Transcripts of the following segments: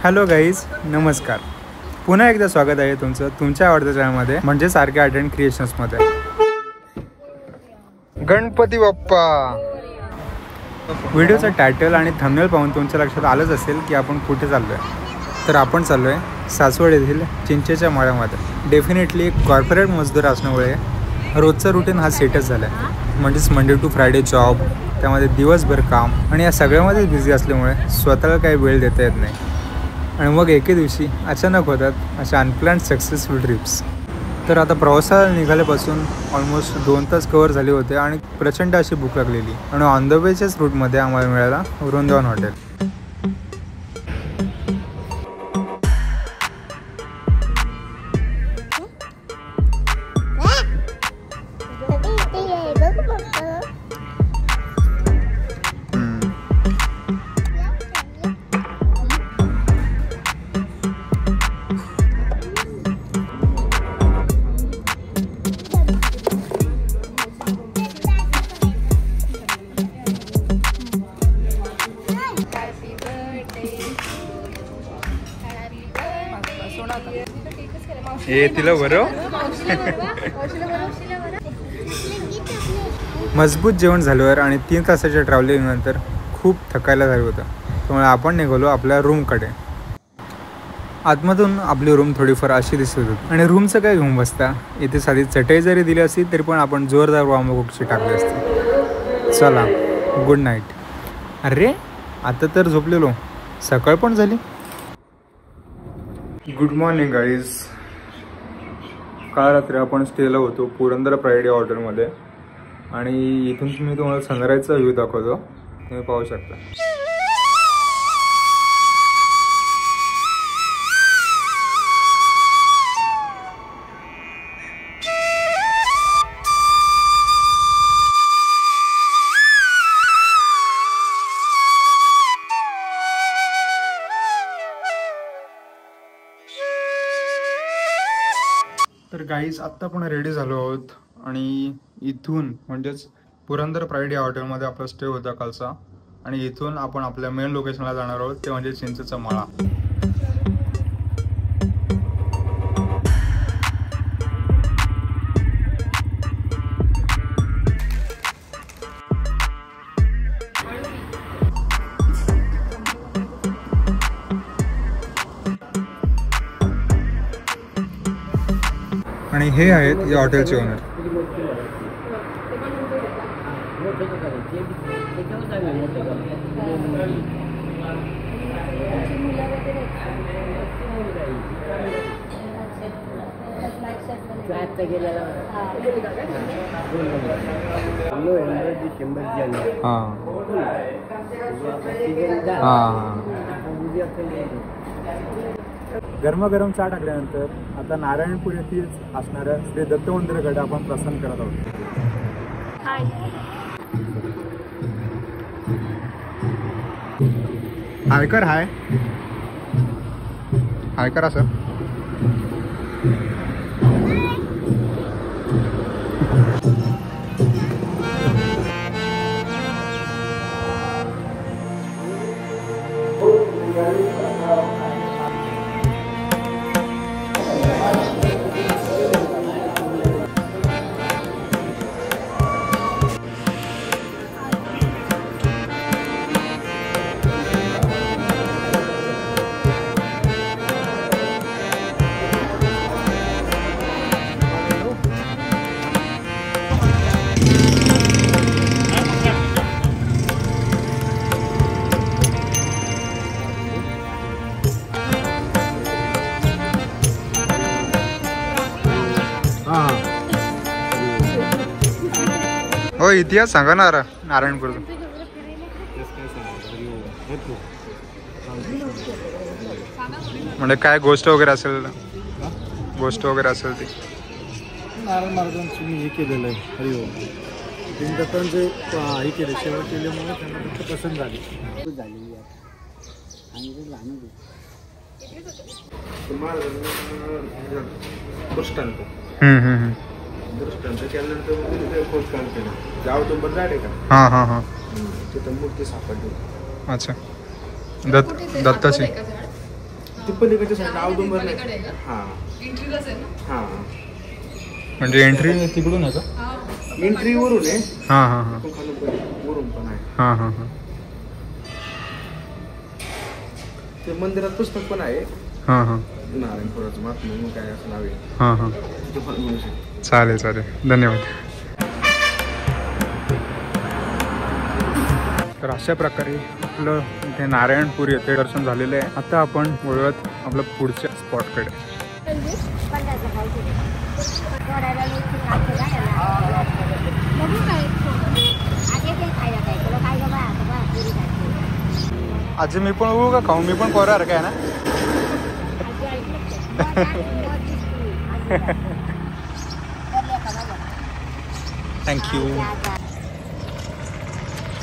Hello guys, नमस्कार. पुन्हा एकदा स्वागत आहे तुमचं तुमच्या आवडत्या चॅनलमध्ये म्हणजे सारखे आर्ट अँड क्रिएशन्समध्ये. गणपती बाप्पा. व्हिडिओचा टायटल आणि थंबनेल पाहून तुमच्या लक्षात आलंच असेल की आपण कुठे चाललो आहे. तर आपण चाललो आहे सासवड येथील चिंचेच्या मळ्यामध्ये. डेफिनेटली एक कॉर्पोरेट मजदूर असल्यामुळे रोजचा रुटीन हा सेटच झाला आहे. म्हणजेच मंडे टू फ्रायडे जॉब, त्यामध्ये दिवसभर काम आणि या सगळ्यामध्ये बिझी असल्यामुळे स्वतःला काही वेळ देता येत नाही. आणि मग एके दिवशी अचानक होतात अशा अनप्लॅन्ड सक्सेसफुल ट्रिप्स. तर आता प्रवासाला निघाल्यापासून ऑलमोस्ट 2 तास कवर झाले होते आणि प्रचंड अशी भूक लागलेली. आणि ऑन द वेच्याच रूटमध्ये आम्हाला मिळाला वृंदावन हॉटेल. हे तिला बरं. मजबूत जेवण झाल्यावर आणि 3 तासाच्या ट्रॅव्हलिंगनंतर खूप थकायला झालं होतं. त्यामुळे आपण निघालो आपल्या रूमकडे. आतमधून आपली रूम थोडीफार अशी दिसत होती. आणि रूमचं काय घेऊन बसता, इथे साधी चटई जरी दिली असती तरी पण आपण जोरदार वामकुक्षी टाकली असते. चला, गुड नाईट. अरे आता तर झोपलेलो, सकाळ पण झाली. Good morning guys. काल रात्री आपण स्टेला होतो पुरंदर फ्रायडे हॉटेलमध्ये आणि इथून मी तुम्हाला सनराईजचा व्ह्यू दाखवतो, तुम्ही पाहू शकता. तर गाईज आत्ता पण रेडी झालो आहोत आणि इथून म्हणजेच पुरंदर फ्रायडे हॉटेलमध्ये आपला स्टे होता कालचा. आणि इथून आपण आपल्या मेन लोकेशनला जाणार आहोत, ते म्हणजे चिंचेचा मळा. आणि हे आहेत या हॉटेलचे ओनर. गरमागरम चहा टाकल्यानंतर आता नारायणपूर येथील असणाऱ्या श्री दत्त मंदिराकडे आपण प्रस्थान करत आहोत. हाय कर, हाय हाय करा सर. हो, इतिहास सांगा ना नारायणपूरचा. म्हणजे काय गोष्ट वगैरे असेल, गोष्ट वगैरे असेल ती. नारायण महाराजांची हे केलेलं आहे. हरिओम तीन दत्तांचे हे केले, सेवा केल्यामुळे त्यांना दत्त प्रसन्न झाली. दृष्टांत त्यानंतर खोदकाम केलं. जाव तो बंदाड आहे का, हां हां हां, तिथं मूर्ती सापडली. अच्छा, दत्ताची. ते पलीकडच्या साईडला औदुंबर नाही. हां हां म्हणजे एंट्री तिकडून आहे का? एंट्री वरून आहे. हां हां हां वरून पण आहे. हां हां हां ते मंदिरात पुस्तक पण आहे. हां हां नारायणपुराचं महात्मा म्हणून काय असं नाव आहे. हां हां तिथे पण मिळू शकतं. चालेल चालेल धन्यवाद. तर अशा प्रकारे आपलं इथे नारायणपूर येथे दर्शन झालेलं आहे. आता आपण वळूयात आपल्या पुढच्या स्पॉटकडे. आजी मी पण उळू का खाऊ? मी पण कोरार काय ना. थँक्यू.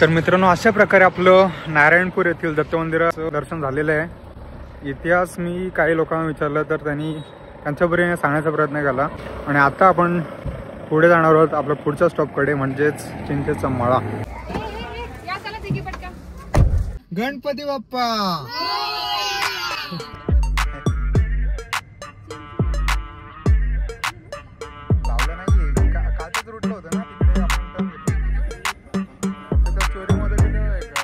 तर मित्रांनो अशा प्रकारे आपलं नारायणपूर येथील दत्त मंदिराचं दर्शन झालेलं आहे. इतिहास मी काही लोकांना विचारलं तर त्यांनी त्यांच्या परीने सांगण्याचा प्रयत्न केला. आणि आता आपण पुढे जाणार आहोत आपल्या पुढच्या स्टॉपकडे म्हणजेच चिंचेचा मळा. गणपती बाप्पा. लावलं नाहीये कालच रुटलं होतं ना तिकडे आपण तर चोरीमध्ये गेलो आहे का?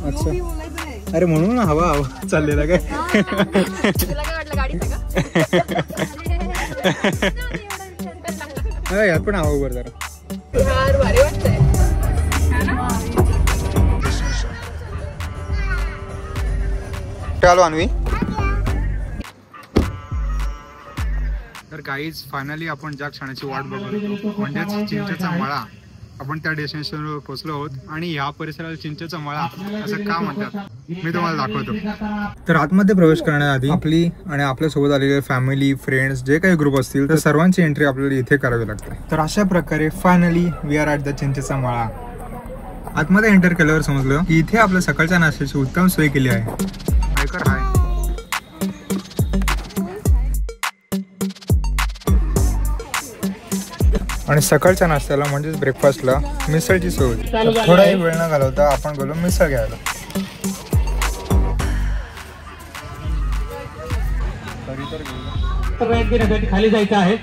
अच्छा अरे म्हणून हवा हवा चाललेला काय? यात पण हवा उभं जरा. चालू अन्वी. तर गाईज फायनली आपण ज्या क्षणाची वाट बघत होतो म्हणजेच चिंचेचा मळा आपण त्या डेस्टिनेशनवर पोहोचलो आहोत. आणि ह्या परिसराला चिंचेचा मळा असं का म्हणतात मी तुम्हाला दाखवतो. तर आतमध्ये प्रवेश करण्याआधी आपली आणि आपल्यासोबत आलेले फॅमिली फ्रेंड्स जे काही ग्रुप असतील तर सर्वांची एंट्री आपल्याला इथे करावी लागते. तर अशा प्रकारे finally we are at the चिंचेचा मळा. आतमध्ये एंटर केल्यावर समजलं की इथे आपल्या सकाळच्या नाश्त्याची उत्तम सोय केली आहे. ऐकर हाय. आणि सकाळच्या नाश्त्याला म्हणजेच ब्रेकफास्टला मिसळची सोय होती. थोडाही वेळ न घालवता आपण गेलो मिसळ घ्यायला. खाली जायचं आहे.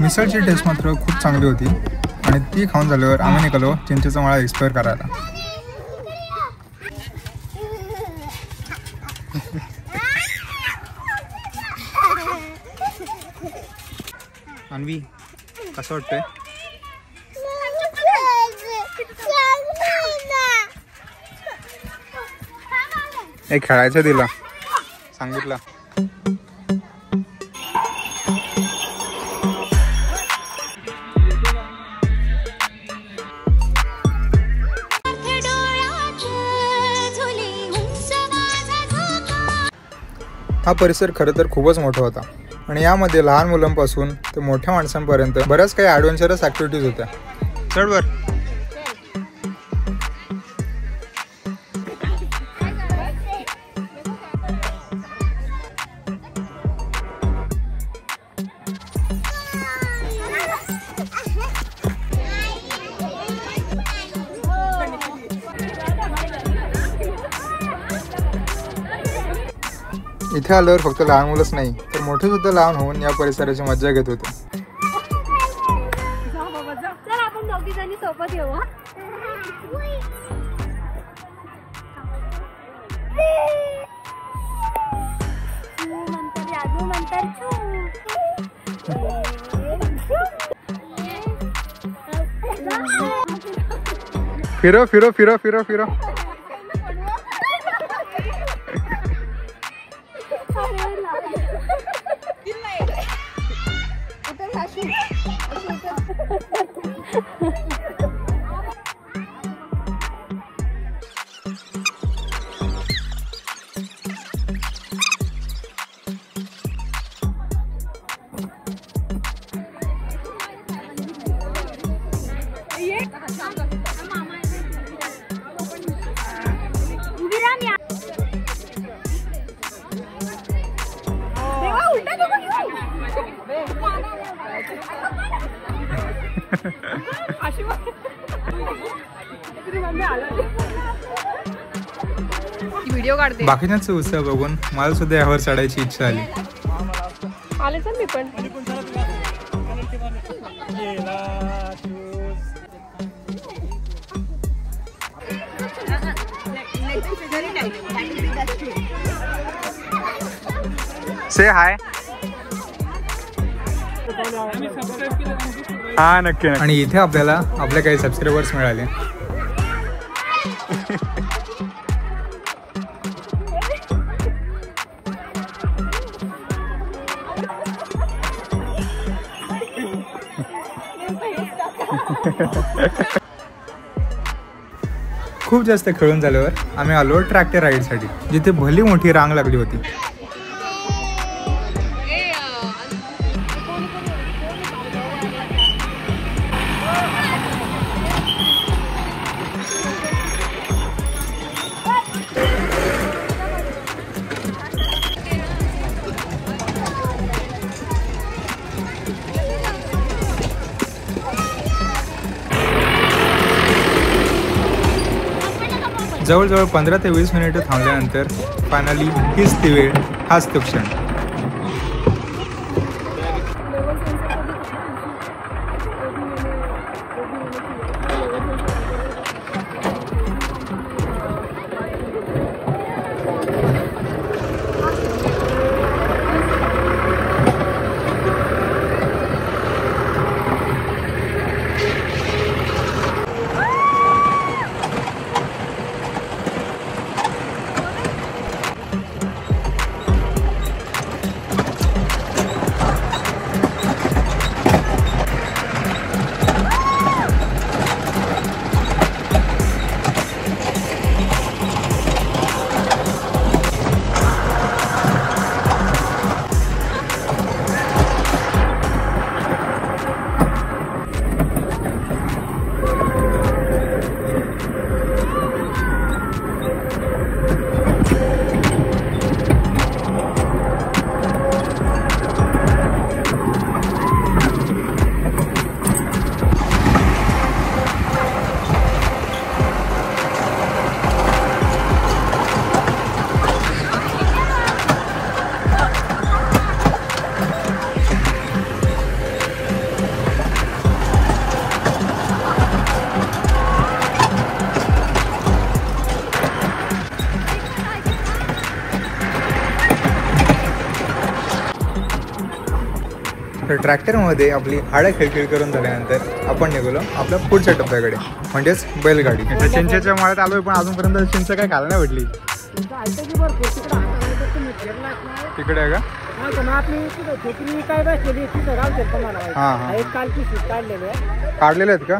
मिसळची टेस्ट मात्र खूप चांगली होती आणि ती खाऊन झाल्यावर आम्ही निघालो चिंचेचा मळा एक्सप्लोअर करायला. अन्वी कसं वाटतंय? एक खेळायचं दिला सांगितलं. हा परिसर खरं तर खूपच मोठा होता आणि यामध्ये लहान मुलांपासून ते मोठ्या माणसांपर्यंत बऱ्याच काही ॲडव्हेंचरस ॲक्टिव्हिटीज होत्या. चढ वर. इथे आल्यावर फक्त लहान मुलंच नाही तर मोठे सुद्धा लहान होऊन या परिसराची मजा घेत होते. फिरो फिरो फिरो फिरो फिरो. व्हिडिओ काढते. बाकीच्यांचा उत्साह बघून मला सुद्धा यावर चढायची इच्छा झाली. आले सर मी पण. से हाय. हा नक्की. आणि इथे आपल्याला आपले काही सबस्क्रायबर्स मिळाले. खूप जास्त खेळून झाल्यावर आम्ही आलो ट्रॅक्टर राईडसाठी, जिथे भली मोठी रांग लागली होती. जवळजवळ 15 ते 20 मिनिटं थांबल्यानंतर फायनली हीच ती वेळ, हाच तो क्षण. तर ट्रॅक्टरमध्ये आपली हाडं खिळखिळ करून झाल्यानंतर आपण निघालो आपल्या पुढच्या टप्प्याकडे, म्हणजेच बैलगाडी. चिंचेच्या मळ्यात आलोय, पण अजूनपर्यंत चिंच काय खायला नाही भेटली. तिकडे आहे का? काढलेले आहेत का?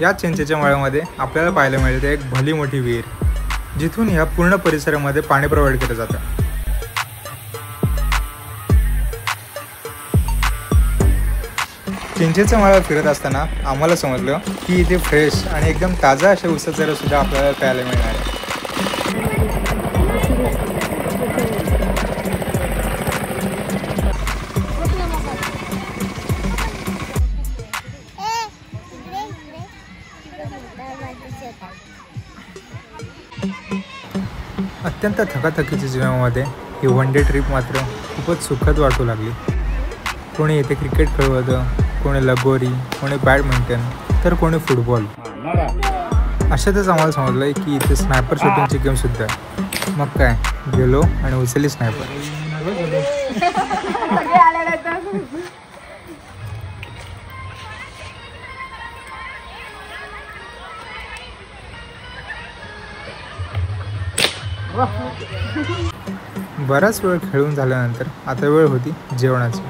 या चिंचेच्या मळ्यामध्ये आपल्याला पाहायला मिळते एक भली मोठी विहीर, जिथून ह्या पूर्ण परिसरामध्ये पाणी प्रोव्हाइड केलं जातं. चिंचेचा मळा फिरत असताना आम्हाला समजलं की इथे फ्रेश आणि एकदम ताजा अशा उसाचा रस सुद्धा आपल्याला प्यायला मिळणार आहे. अत्यंत थकाथकीच्या जीवनामध्ये ही वन डे ट्रिप मात्र खूपच सुखद वाटू लागली. कोणी इथे क्रिकेट खेळत होतं, कोणी लगोरी, कोणी बॅडमिंटन, तर कोणी फुटबॉल. अशातच आम्हाला समजलं की इथे स्नायपर शूटिंगची गेमसुद्धा आहे. मग काय, गेलो आणि उचलली स्नायपर. बराच वेळ खेळून झाल्यानंतर आता वेळ होती जेवणाची.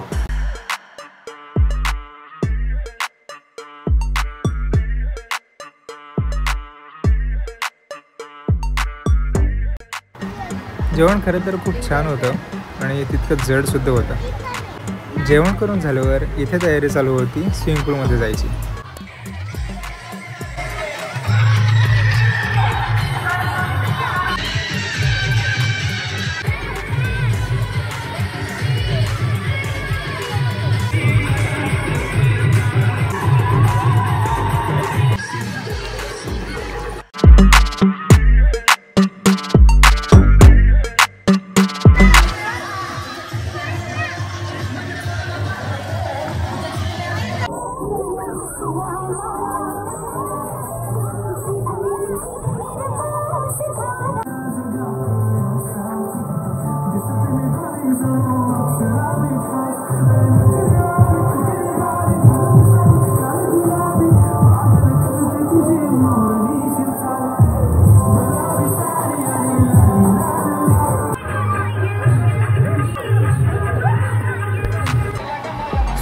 जेवण खरं तर खूप छान होतं आणि तितकं जडसुद्धा होतं. जेवण करून झाल्यावर इथे तयारी चालू होती स्विमिंग पूलमध्ये जायची.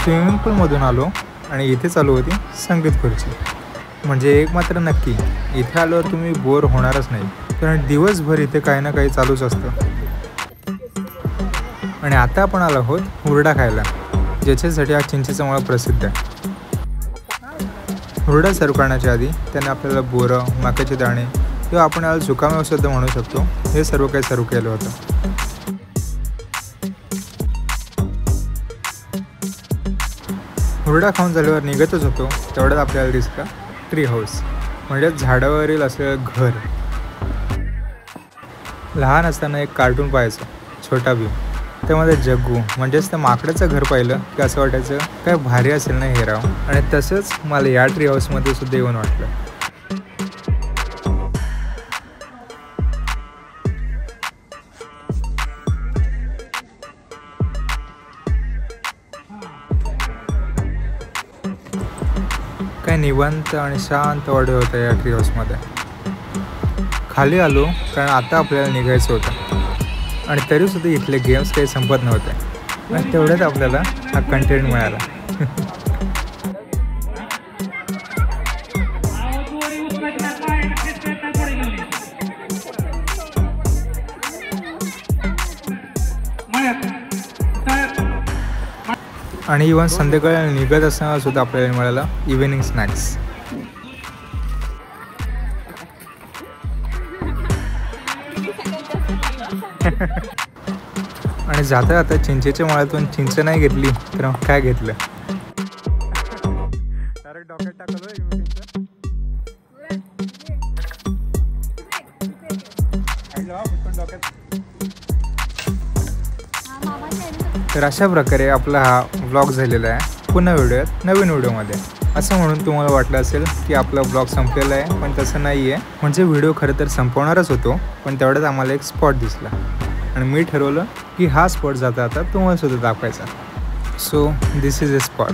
स्विमिंग पूलमधून आलो आणि इथे चालू होती संगीत खुर्ची. म्हणजे एक मात्र नक्की, इथे आल्यावर तुम्ही बोर होणारच नाही, कारण दिवसभर इथे काही ना काही चालूच असतं. आणि आता आपण आलो आहोत हुरडा खायला, ज्याच्यासाठी हा चिंचेचा मळा प्रसिद्ध आहे. हुरडा सर्व करण्याच्या आधी त्याने आपल्याला बोरं, मक्याचे दाणे किंवा आपण याला झुकामेवा सुद्धा म्हणू शकतो, हे सर्व काही सर्व केलं होतं. हुरडा खाऊन झाल्यावर निघतच होतो तेवढ्यात आपल्याला दिसतं ट्री हाऊस, म्हणजे झाडावरील असलेलं घर. लहान असताना एक कार्टून पाहायचो, छोटा भीम. त्यामध्ये जग्गू म्हणजेच त्या माकडाचं घर पाहिलं की असं वाटायचं काय भारी असेल ना हे राव. आणि तसंच मला या ट्री हाऊसमध्ये सुद्धा येऊन वाटलं. काय निवांत आणि शांत वाटत होतं या ट्री हाऊसमध्ये. खाली आलो कारण आता आपल्याला निघायचं होतं आणि तरीसुद्धा इथले गेम्स काही संपत नव्हते आणि तेवढ्यात आपल्याला हा कंटेंट मिळाला. आणि इव्हन संध्याकाळी निघत असताना सुद्धा आपल्याला मिळाला इव्हिनिंग स्नॅक्स. आणि जाता जाता चिंचेच्या मळ्यातून चिंच नाही घेतली तर मग काय घेतलं. डॉक्टर टाकलं तर अशा प्रकारे आपला हा व्लॉग झालेला आहे. पुन्हा व्हिडिओत नवीन व्हिडिओमध्ये. असं म्हणून तुम्हाला वाटलं असेल की आपला ब्लॉग संपलेला आहे, पण तसं नाही आहे. म्हणजे व्हिडिओ खरं तर संपवणारच होतो, पण तेवढ्यात आम्हाला एक स्पॉट दिसला आणि मी ठरवलं की हा स्पॉट जाता आता तुम्हाला सुद्धा दाखवायचा. So this is a spot.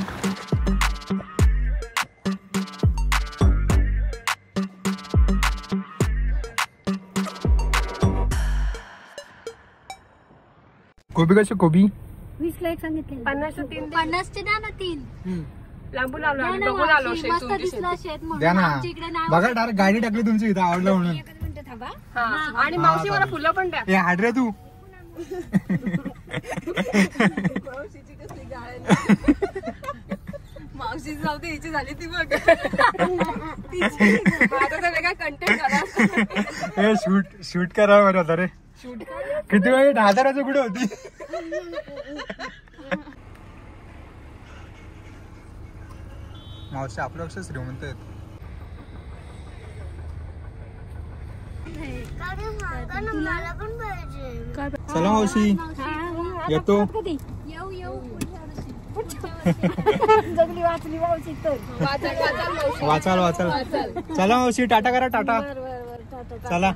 कोबी कशी कोबी 20 ला एक सांगितले. 50 चे 3 50 द्या ना 3. लांबून आलो आणि बघून आलो शेत मस्त तुमची दिसला शेती. शेत म्हणून द्या ना. आमच्या इकडे नाव बघा डायरेक्ट गाडी टाकली तुमची इथं आवडलं म्हणून. एकच मिनिट थांबा. हा आणि मावशी मला फुलं पण द्या. हे हाड रे तू. मावशी जाऊ दे, हिची झाली ती बघ. आता तर वेगळा कंटेंट करा. हे शूट करा बरं आता रे. शूट किती वेळ 10,000 कुठे होती. मावशी आपल्यापेक्षा श्रीमंत आहेत. चला मावशी येतो. येऊ जगली वाचली मावशी तर वाचाल मावशी वाचाल चला मावशी टाटा करा टाटा बर बर बर टाटा चला